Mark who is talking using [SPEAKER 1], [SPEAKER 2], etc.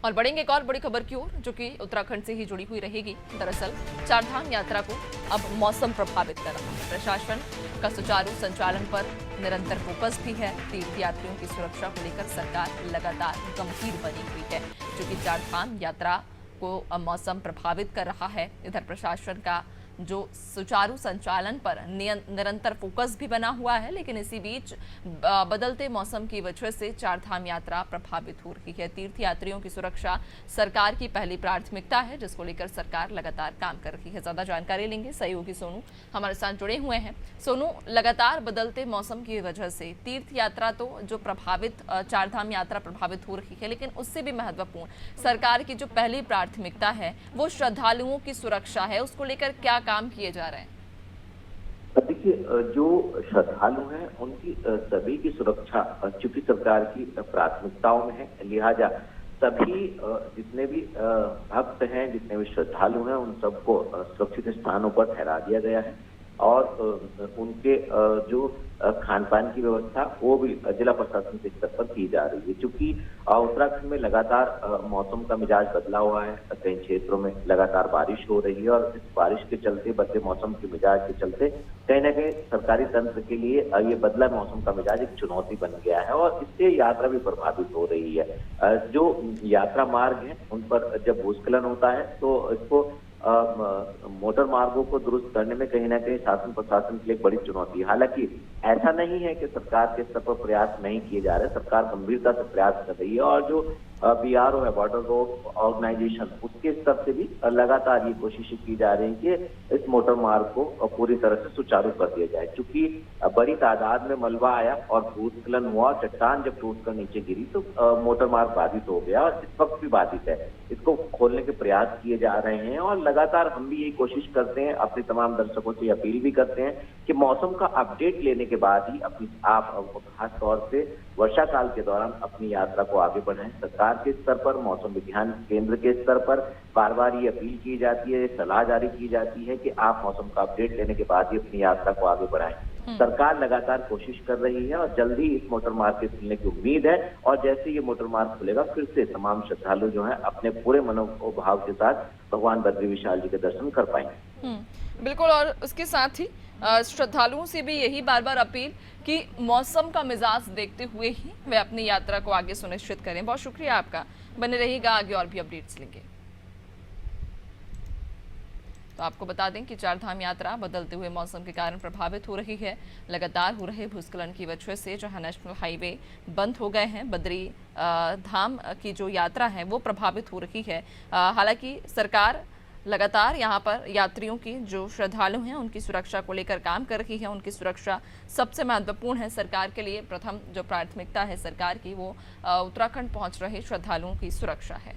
[SPEAKER 1] और बढ़ेंगे एक और बड़ी खबर की ओर, जो कि उत्तराखंड से ही जुड़ी हुई रहेगी। दरअसल चारधाम यात्रा को अब मौसम प्रभावित कर रहा है। प्रशासन का सुचारू संचालन पर निरंतर फोकस भी है। तीर्थयात्रियों की सुरक्षा को लेकर सरकार लगातार गंभीर बनी हुई है, जो कि चारधाम यात्रा को अब मौसम प्रभावित कर रहा है। इधर प्रशासन का जो सुचारू संचालन पर निरंतर फोकस भी बना हुआ है, लेकिन इसी बीच बदलते मौसम की वजह से चारधाम यात्रा प्रभावित हो रही है। तीर्थयात्रियों की सुरक्षा सरकार की पहली प्राथमिकता है, जिसको लेकर सरकार लगातार काम कर रही है। ज्यादा जानकारी लेंगे, सहयोगी सोनू हमारे साथ जुड़े हुए हैं। सोनू, लगातार बदलते मौसम की वजह से तीर्थ यात्रा तो जो प्रभावित चारधाम यात्रा प्रभावित हो रही है, लेकिन उससे भी महत्वपूर्ण सरकार की जो पहली प्राथमिकता है वो श्रद्धालुओं की सुरक्षा है। उसको लेकर क्या काम किए जा रहे हैं?
[SPEAKER 2] देखिए, जो श्रद्धालु हैं उनकी सभी की सुरक्षा चूंकि सरकार की प्राथमिकताओं में है, लिहाजा सभी जितने भी भक्त हैं, जितने भी श्रद्धालु हैं, उन सबको सुरक्षित स्थानों पर ठहरा दिया गया है। और उनके जो खान पान की व्यवस्था वो भी जिला प्रशासन के स्तर पर की जा रही है। क्योंकि उत्तराखंड में लगातार मौसम का मिजाज बदला हुआ है। कई क्षेत्रों में लगातार बारिश हो रही है और इस बारिश के चलते, बदले मौसम के मिजाज के चलते कहीं ना कहीं सरकारी तंत्र के लिए ये बदला मौसम का मिजाज एक चुनौती बन गया है और इससे यात्रा भी प्रभावित हो रही है। जो यात्रा मार्ग है उन पर जब भूस्खलन होता है तो इसको मोटर मार्गों को दुरुस्त करने में कहीं ना कहीं शासन प्रशासन के लिए एक बड़ी चुनौती है। हालांकि ऐसा नहीं है कि सरकार के स्तर पर प्रयास नहीं किए जा रहे। सरकार गंभीरता से प्रयास कर रही है और जो BRO है, बॉर्डर रोड ऑर्गेनाइजेशन, उसके स्तर से भी लगातार ये कोशिशें की जा रही है कि इस मोटर मार्ग को पूरी तरह से सुचारू कर दिया जाए। क्योंकि बड़ी तादाद में मलबा आया और भूस्खलन हुआ, चट्टान जब टूट कर नीचे गिरी तो मोटर मार्ग बाधित हो गया और इस वक्त भी बाधित है। इसको खोलने के प्रयास किए जा रहे हैं और लगातार हम भी यही कोशिश करते हैं, अपने तमाम दर्शकों से अपील भी करते हैं कि मौसम का अपडेट लेने के बाद ही आप खास तौर से वर्षा काल के दौरान अपनी यात्रा को आगे बढ़ाएं। सरकार के स्तर पर, मौसम विज्ञान केंद्र के स्तर पर बार बार ये अपील की जाती है, सलाह जारी की जाती है कि आप मौसम का अपडेट लेने के बाद ही अपनी यात्रा को आगे बढ़ाएं। सरकार लगातार कोशिश कर रही है और जल्दी इस मोटर मार्ग के खुलने की उम्मीद है। और जैसे ये मोटर मार्ग खुलेगा, फिर से तमाम श्रद्धालु जो है अपने पूरे मनोभाव के साथ भगवान बद्री विशाल जी के दर्शन कर पाएंगे।
[SPEAKER 1] बिल्कुल, और उसके साथ ही श्रद्धालुओं से भी यही बार बार अपील कि मौसम का मिजाज देखते हुए ही वे अपनी यात्रा को आगे सुनिश्चित करें। बहुत शुक्रिया आपका, बने रहिएगा, आगे और भी अपडेट्स लेंगे। तो आपको बता दें कि चारधाम यात्रा बदलते हुए मौसम के कारण प्रभावित हो रही है। लगातार हो रहे भूस्खलन की वजह से जहां नेशनल हाईवे बंद हो गए हैं, बद्री धाम की जो यात्रा है वो प्रभावित हो रही है। हालांकि सरकार लगातार यहाँ पर यात्रियों की, जो श्रद्धालु हैं, उनकी सुरक्षा को लेकर काम कर रही है। उनकी सुरक्षा सबसे महत्वपूर्ण है सरकार के लिए। प्रथम जो प्राथमिकता है सरकार की वो उत्तराखंड पहुँच रहे श्रद्धालुओं की सुरक्षा है।